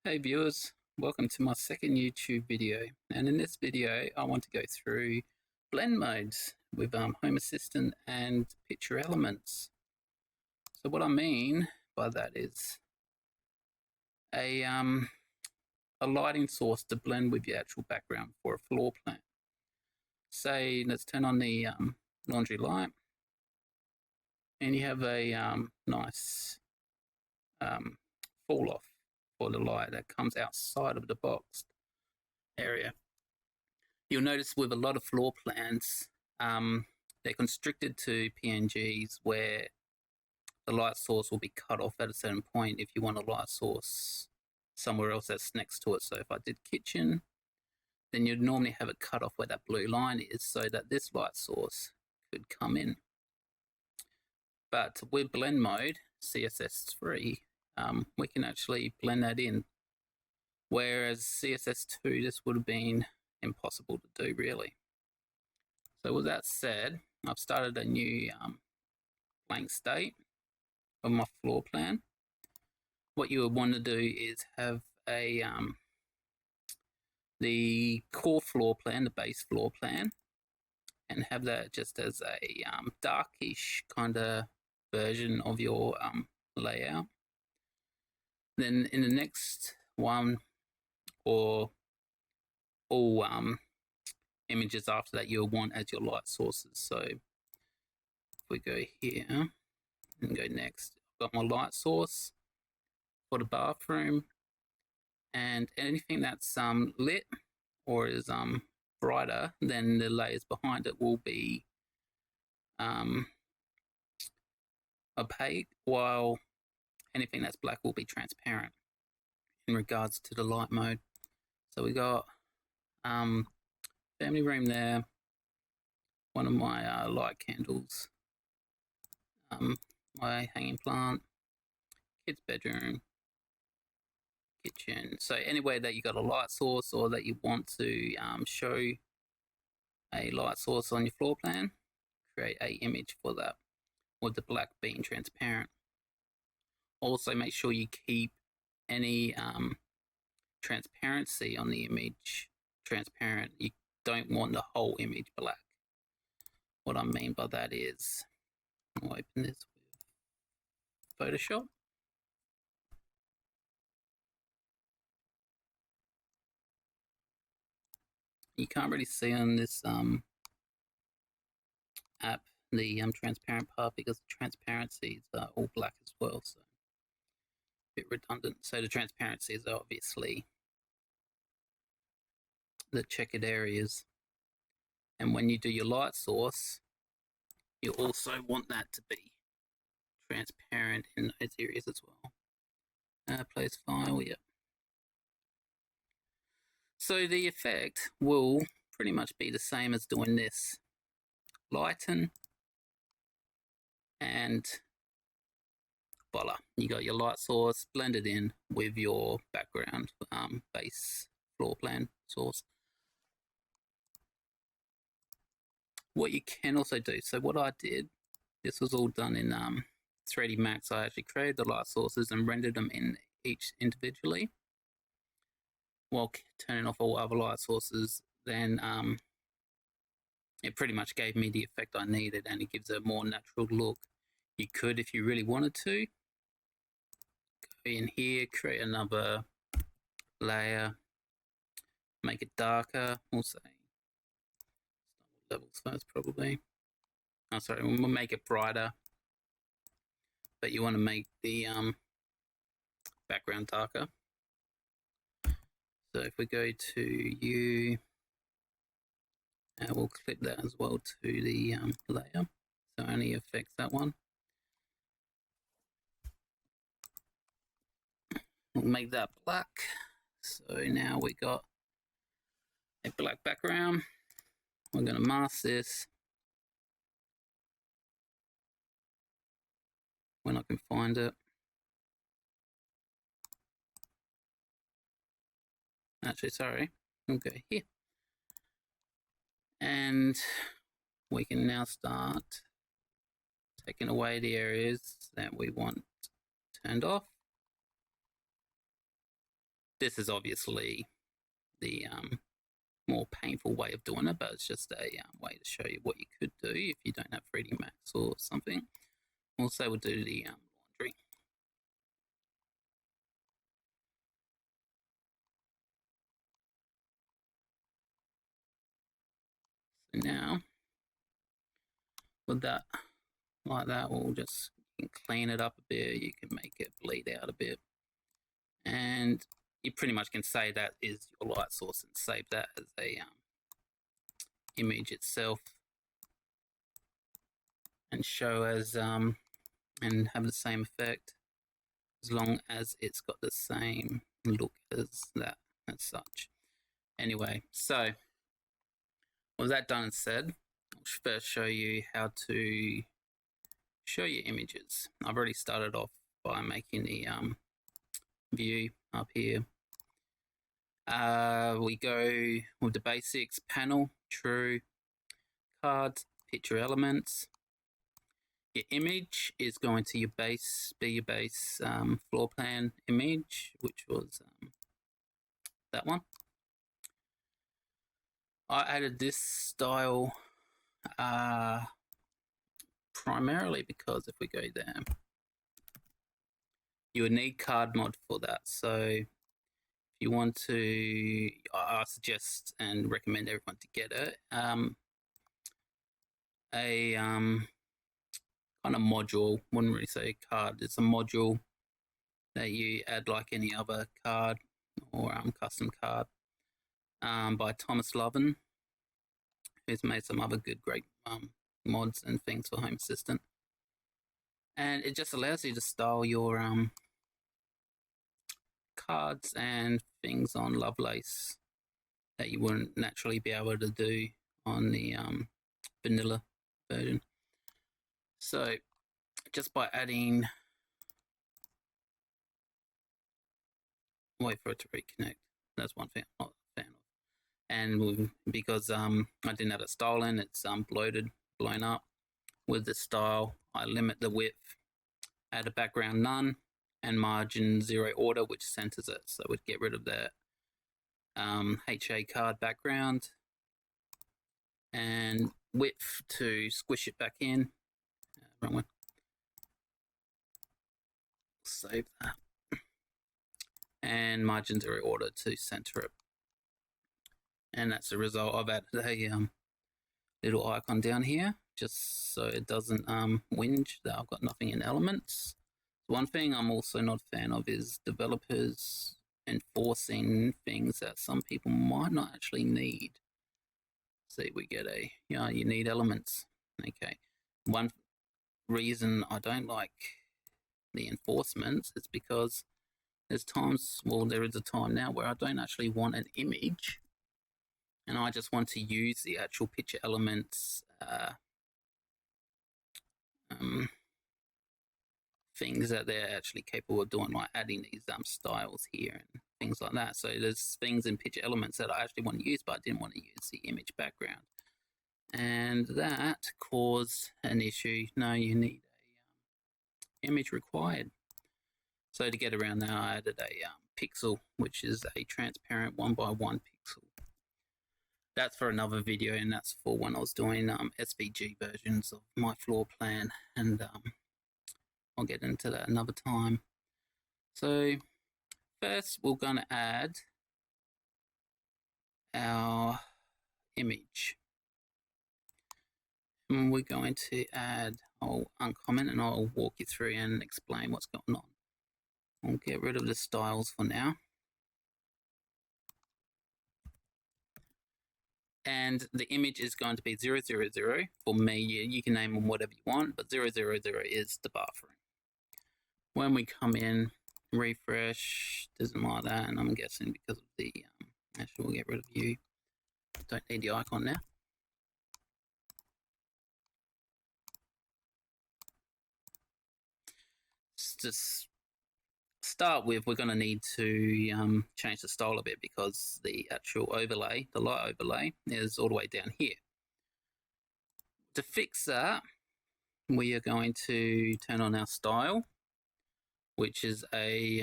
Hey viewers, welcome to my second YouTube video, and in this video I want to go through blend modes with Home Assistant and picture elements. So what I mean by that is a lighting source to blend with your actual background for a floor plan. Say let's turn on the laundry light, and you have a nice fall off for the light that comes outside of the box area. You'll notice with a lot of floor plans, they're constricted to PNGs where the light source will be cut off at a certain point if you want a light source somewhere else that's next to it. So if I did kitchen, then you'd normally have it cut off where that blue line is so that this light source could come in. But with blend mode, CSS3, we can actually blend that in. Whereas CSS2, this would have been impossible to do really. So with that said, I've started a new blank state of my floor plan. What you would want to do is have a the core floor plan, the base floor plan, and have that just as a darkish kind of version of your layout. Then in the next one, or all images after that, you'll want as your light sources. So if we go here and go next, I've got my light source for the bathroom, and anything that's lit or is brighter than the layers behind it will be opaque, while anything that's black will be transparent in regards to the light mode. So we got family room there, one of my light candles, my hanging plant, kids' bedroom, kitchen. So anywhere that you got a light source or that you want to show a light source on your floor plan, create a image for that with the black being transparent. Also make sure you keep any transparency on the image transparent. You don't want the whole image black. What I mean by that is, I'll open this with Photoshop. You can't really see on this app the transparent part because the transparencies are all black as well, so a bit redundant. So the transparencies are obviously the checkered areas, and when you do your light source, you also want that to be transparent in those areas as well. Place file, yep. So the effect will pretty much be the same as doing this. Lighten, and voila, you got your light source blended in with your background base floor plan source. What you can also do, so what I did, this was all done in 3D Max. I actually created the light sources and rendered them in each individually while turning off all other light sources. Then it pretty much gave me the effect I needed, and it gives a more natural look. You could, if you really wanted to, go in here, create another layer, make it darker. We'll say levels first, probably. Oh, sorry, we'll make it brighter, but you want to make the background darker. So if we go to you, we'll clip that as well to the layer, so it only affects that one. We'll make that black. So now we got a black background. We're going to mask this when I can find it. Actually, sorry, we'll go here. And we can now start taking away the areas that we want turned off. This is obviously the more painful way of doing it, but it's just a way to show you what you could do if you don't have 3D Max or something. Also, we'll do the laundry. So now, with that, like that, we'll just clean it up a bit. You can make it bleed out a bit. And you pretty much can say that is your light source and save that as a image itself and show as and have the same effect as long as it's got the same look as that as such. Anyway, so with that done and said, I'll first show you how to show your images. I've already started off by making the view up here. We go with the basics: panel, true, cards, picture elements. Your image is going to be your base floor plan image, which was that one. I added this style primarily because if we go there, you would need card mod for that. So if you want to, I suggest and recommend everyone to get it. A kind of module, wouldn't really say a card, it's a module that you add like any other card or custom card by Thomas Loven, who's made some other great mods and things for Home Assistant. And it just allows you to style your cards and things on Lovelace that you wouldn't naturally be able to do on the vanilla version. So just by adding, wait for it to reconnect. That's one thing I'm not a fan of. And because I didn't have a style in, it's blown up. With the style, I limit the width, add a background none, and margin 0 order, which centers it. So we'd get rid of that HA card background, and width to squish it back in. Wrong one. Save that. And margin 0 order to center it. And that's the result. I've added a little icon down here just so it doesn't whinge that I've got nothing in elements. One thing I'm also not a fan of is developers enforcing things that some people might not actually need. See, we get a, you need elements. Okay. One reason I don't like the enforcements is because there's times, well, there is a time now where I don't actually want an image and I just want to use the actual picture elements things that they're actually capable of doing, like adding these styles here and things like that. So there's things in picture elements that I actually want to use, but I didn't want to use the image background. And that caused an issue. No, you need a image required. So to get around that, I added a pixel, which is a transparent 1x1 pixel. That's for another video, and that's for when I was doing SVG versions of my floor plan, and I'll get into that another time. So first we're going to add our image. And we're going to add, I'll uncomment and I'll walk you through and explain what's going on. I'll get rid of the styles for now. And the image is going to be 000. For me, you can name them whatever you want, but 000 is the bathroom. When we come in, refresh, doesn't like that, and I'm guessing because of the, actually we'll get rid of you. Don't need the icon now. Just start with, we're going to need to change the style a bit because the actual overlay, the light overlay, is all the way down here. To fix that, we are going to turn on our style, which is a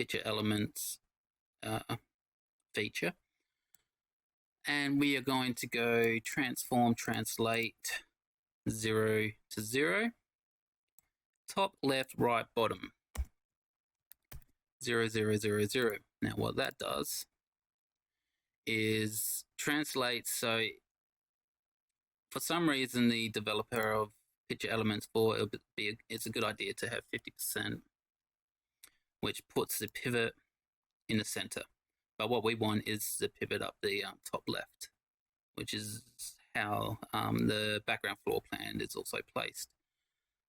picture elements feature, and we are going to go transform translate 0 to 0, top left right bottom 0 0 0 0. Now what that does is translate. So for some reason the developer of picture elements 4, it's a good idea to have 50%, which puts the pivot in the center. But what we want is the pivot up the top left, which is how the background floor plan is also placed.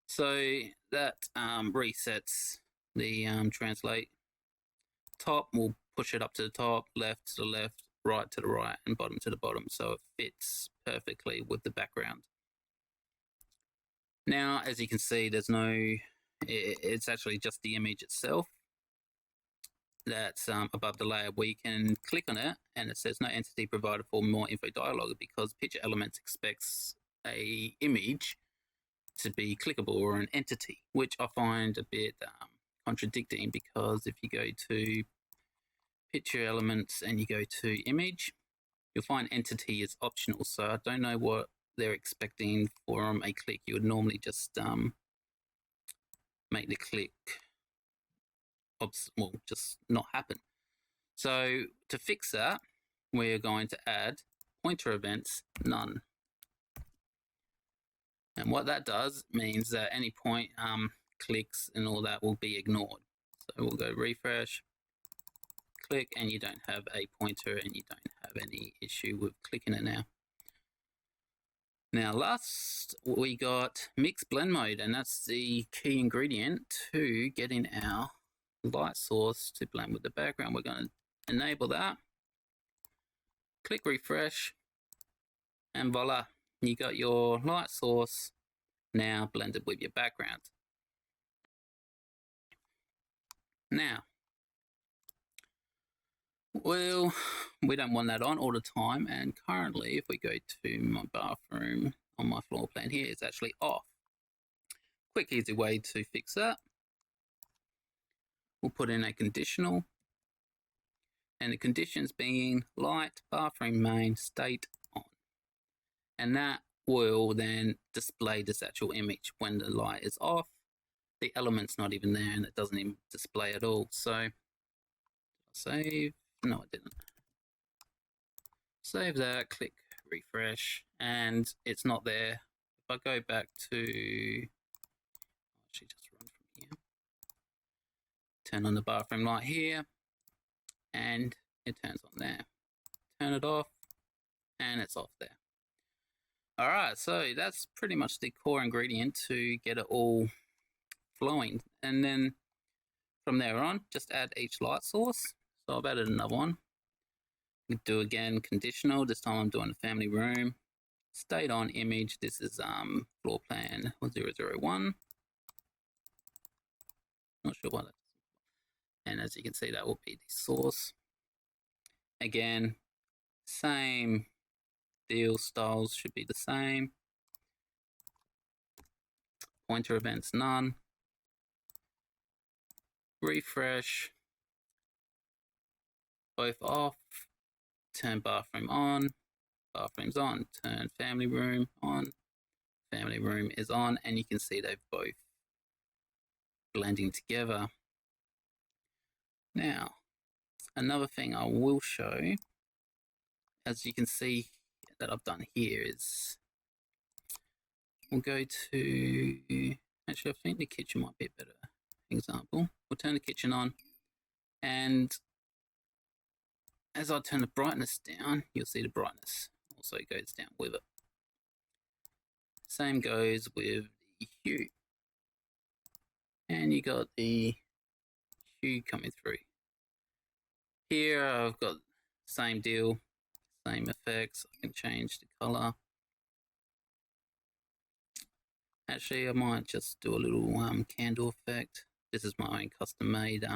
So that resets the translate. Top, we'll push it up to the top, left to the left, right to the right, and bottom to the bottom, so it fits perfectly with the background. Now, as you can see, there's no, it's actually just the image itself that's above the layer. We can click on it and it says no entity provided for more info dialog, because picture elements expects a image to be clickable or an entity, which I find a bit contradicting, because if you go to picture elements and you go to image, you'll find entity is optional. So I don't know what they're expecting from a click. You would normally just make the click just not happen. So to fix that, we're going to add pointer events none. And what that does means that any point clicks and all that will be ignored. So we'll go refresh, click, and you don't have a pointer and you don't have any issue with clicking it now. Now last we got mix blend mode, and that's the key ingredient to getting our light source to blend with the background. We're going to enable that, click refresh, and voila, you got your light source now blended with your background. Now, well, we don't want that on all the time, and currently if we go to my bathroom on my floor plan here, it's actually off. Quick easy way to fix that, we'll put in a conditional, and the conditions being light bathroom main state on, and that will then display this actual image when the light is off. The element's not even there and it doesn't even display at all. So save, no I didn't. Save that, click refresh, and it's not there. If I go back to, actually just run from here, turn on the bathroom light here, and it turns on there. Turn it off, and it's off there. All right, so that's pretty much the core ingredient to get it all flowing. And then from there on, just add each light source. So I've added another one. You do again conditional. This time I'm doing the family room. State on image. This is floor plan 001. Not sure what that is. And as you can see, that will be the source. Again, same deal, styles should be the same. Pointer events none. Refresh, both off, turn bathroom on, bathroom's on, turn family room on, family room is on, and you can see they've both blending together. Now, another thing I will show, as you can see that I've done here, is we'll go to, actually I think the kitchen might be a better example. We'll turn the kitchen on, and as I turn the brightness down, you'll see the brightness also goes down with it. Same goes with the hue, and you got the hue coming through. Here I've got same deal, same effects. I can change the color. Actually, I might just do a little candle effect. This is my own custom made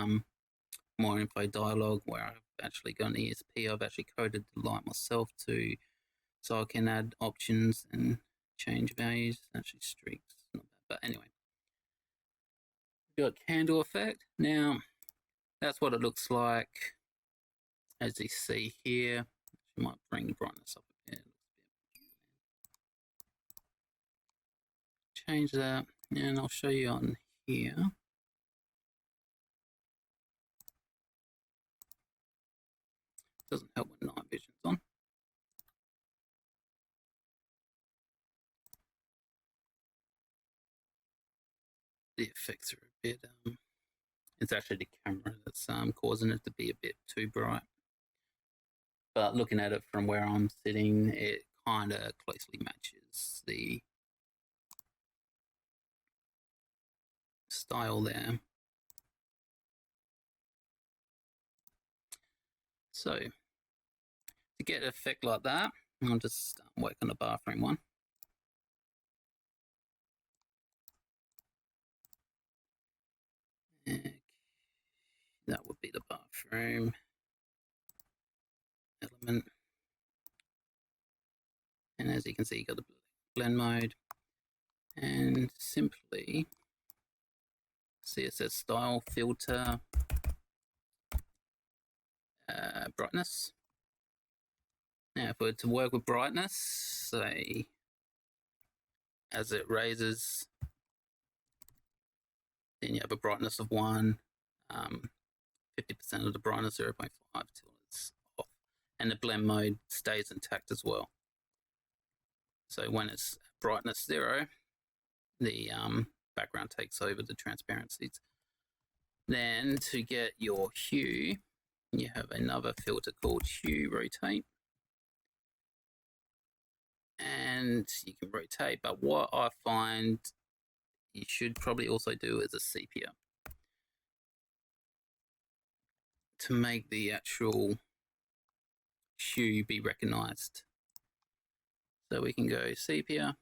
more info dialog, where I've actually got an ESP. I've actually coded the light myself too, so I can add options and change values. Actually, streaks, not bad. But anyway, we've got candle effect. Now, that's what it looks like. As you see here, I might bring the brightness up a bit. Change that, and I'll show you on here. Doesn't help when night vision's on. The effects are a bit, it's actually the camera that's causing it to be a bit too bright. But looking at it from where I'm sitting, it kind of closely matches the style there. So to get an effect like that, I'll just work on the bathroom one. That would be the bathroom element. And as you can see, you got the blend mode, and simply CSS style filter brightness. Now, if we're to work with brightness, say as it raises, then you have a brightness of 1, 50% of the brightness, 0.5 till it's off, and the blend mode stays intact as well. So when it's brightness 0, the background takes over the transparencies. Then to get your hue, you have another filter called hue rotate, and you can rotate, but what I find you should probably also do is a sepia to make the actual hue be recognized. So we can go sepia,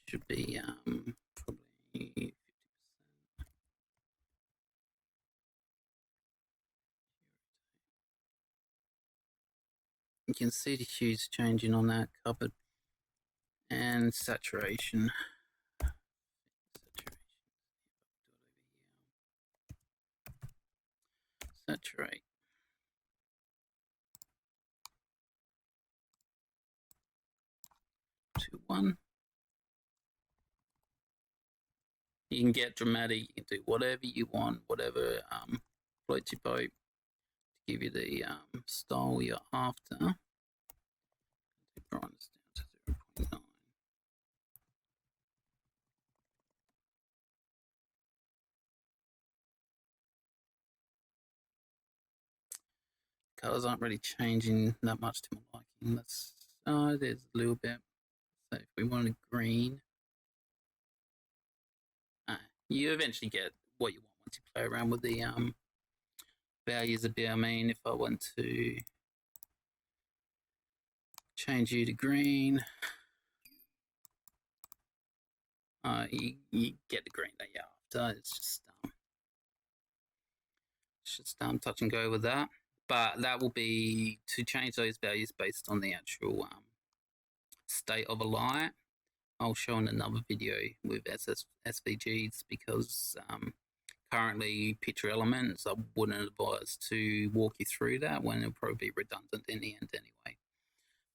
should be probably 50%. You can see the hues changing on that cupboard. And saturation. Saturate. To 1. You can get dramatic, you can do whatever you want, whatever floats your boat to give you the style you're after. Brightness down to 0.9. Colors aren't really changing that much to my liking. Let's there's a little bit. So if we wanted green, you eventually get what you want once you play around with the values a bit. I mean, if I want to change you to green, you get the green that you're after. It's just touch and go with that. But that will be to change those values based on the actual state of a light. I'll show in another video with SVGs because currently picture elements, I wouldn't advise to walk you through that when it'll probably be redundant in the end anyway.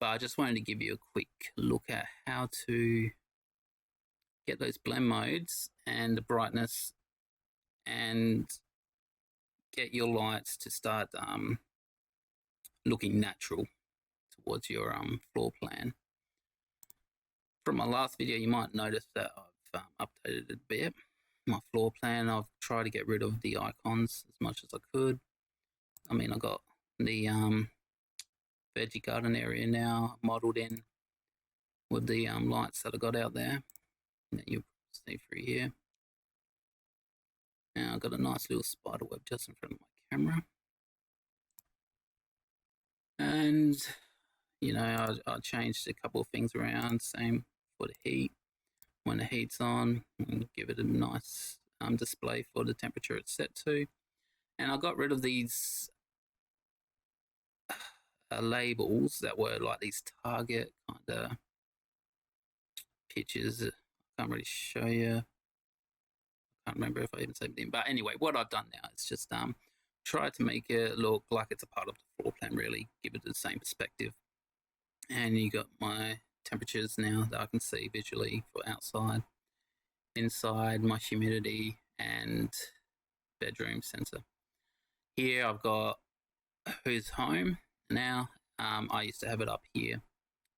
But I just wanted to give you a quick look at how to get those blend modes and the brightness and get your lights to start looking natural towards your floor plan. From my last video, you might notice that I've updated it a bit. My floor plan, I've tried to get rid of the icons as much as I could. I mean, I got the veggie garden area now modeled in with the lights that I got out there that you'll see through here. Now I've got a nice little spider web just in front of my camera. And, you know, I changed a couple of things around, same for the heat. When the heat's on, and give it a nice display for the temperature it's set to. And I got rid of these labels that were like these target kind of pictures. I can't really show you. can't remember if I even saved it in. But anyway, what I've done now is just try to make it look like it's a part of the floor plan, really give it the same perspective. And you got my temperatures now that I can see visually for outside, inside, my humidity and bedroom sensor. Here I've got who's home now. I used to have it up here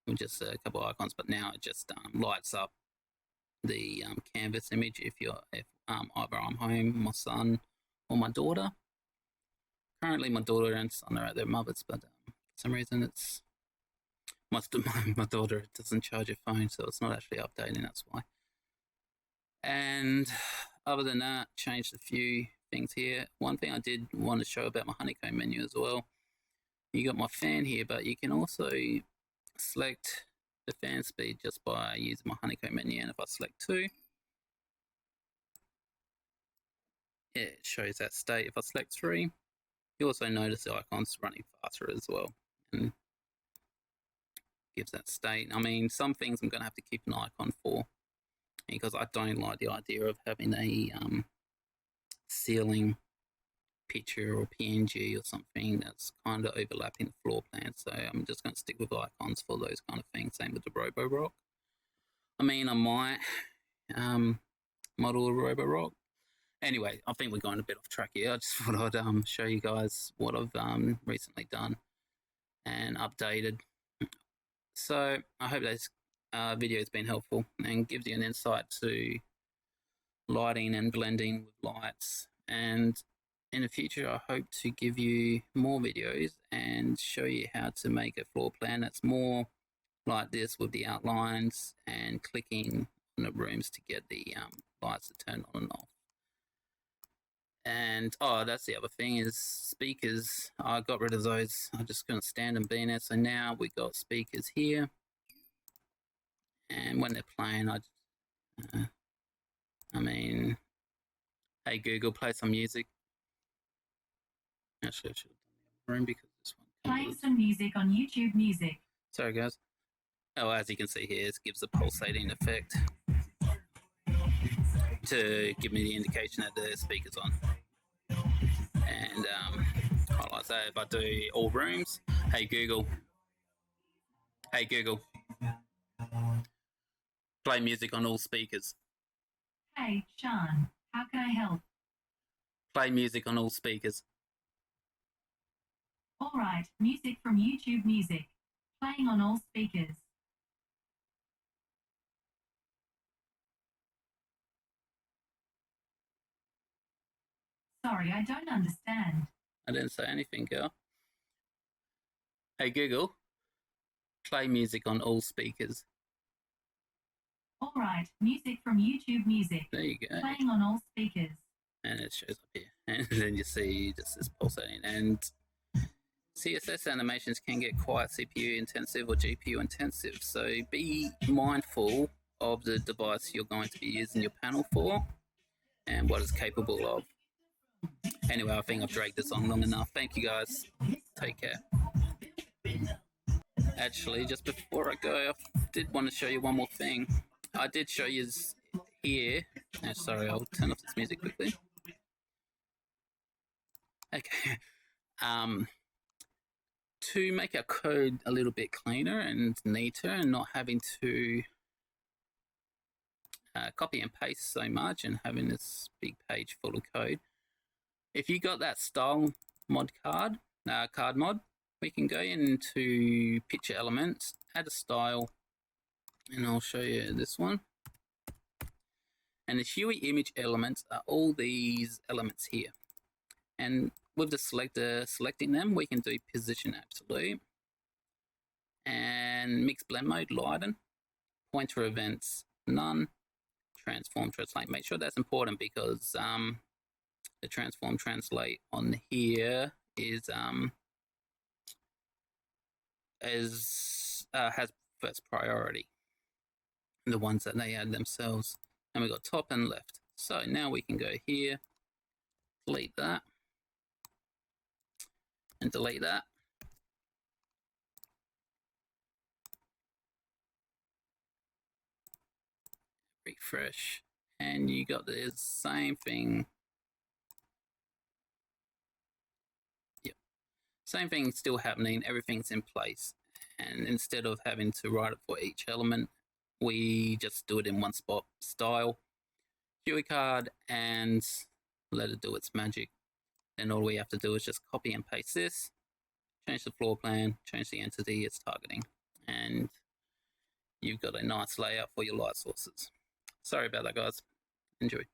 with just a couple of icons, but now it just lights up the canvas image if either I'm home, my son, or my daughter. Currently, my daughter and son are at their mother's, but for some reason it's my daughter doesn't charge her phone, so it's not actually updating. That's why. And other than that, changed a few things here. One thing I did want to show about my honeycomb menu as well. You got my fan here, but you can also select the fan speed just by using my honeycomb menu. And if I select 2, it shows that state. If I select 3, you also notice the icons running faster as well, and gives that state. I mean, some things I'm going to have to keep an icon for, because I don't like the idea of having a ceiling picture or PNG or something that's kind of overlapping the floor plan. So I'm just going to stick with icons for those kind of things. Same with the Robo-Rock. I mean, I might model a Robo-Rock. Anyway, I think we're going a bit off track here. I just thought I'd show you guys what I've recently done and updated. So I hope this video has been helpful and gives you an insight to lighting and blending with lights. And in the future, I hope to give you more videos and show you how to make a floor plan that's more like this, with the outlines and clicking on the rooms to get the lights to turn on and off. And that's the other thing, is speakers. I got rid of those. I'm just going to stand and be in it. So now we got speakers here, and when they're playing, I mean, hey Google, play some music. Actually, I should have done the room because this one. Playing some music on YouTube Music. Sorry, guys. Oh, as you can see here, it gives a pulsating effect to give me the indication that the speaker's on. And like I say, if I do all rooms, hey Google, play music on all speakers. Hey Sean, how can I help? Play music on all speakers. Alright, music from YouTube Music. Playing on all speakers. Sorry, I don't understand. I didn't say anything, girl. Hey Google, play music on all speakers. Alright, music from YouTube Music. There you go. Playing on all speakers. And it shows up here. And then you see just this pulsating. And CSS animations can get quite CPU intensive or GPU intensive. So be mindful of the device you're going to be using your panel for and what it's capable of. Anyway, I think I've dragged this on long enough. Thank you guys. Take care. Actually, just before I go, I did want to show you one more thing. I did show you here. Oh, sorry, I'll turn off this music quickly. Okay. To make our code a little bit cleaner and neater and not having to copy and paste so much and having this big page full of code, if you got that style mod card mod, we can go into picture elements, add a style, and I'll show you this one. And the Huey image elements are all these elements here. And with the selector selecting them, we can do position absolute and mix blend mode lighten, pointer events none, transform translate. Make sure that's important because the transform translate on here has first priority, the ones that they add themselves. And we've got top and left. So now we can go here, delete that, and delete that. Refresh, and you got the same thing. Yep, same thing still happening. Everything's in place, and instead of having to write it for each element, we just do it in one spot. Style, cue card, and let it do its magic. Then all we have to do is just copy and paste this, change the floor plan, change the entity it's targeting, and you've got a nice layout for your light sources. Sorry about that, guys. Enjoy.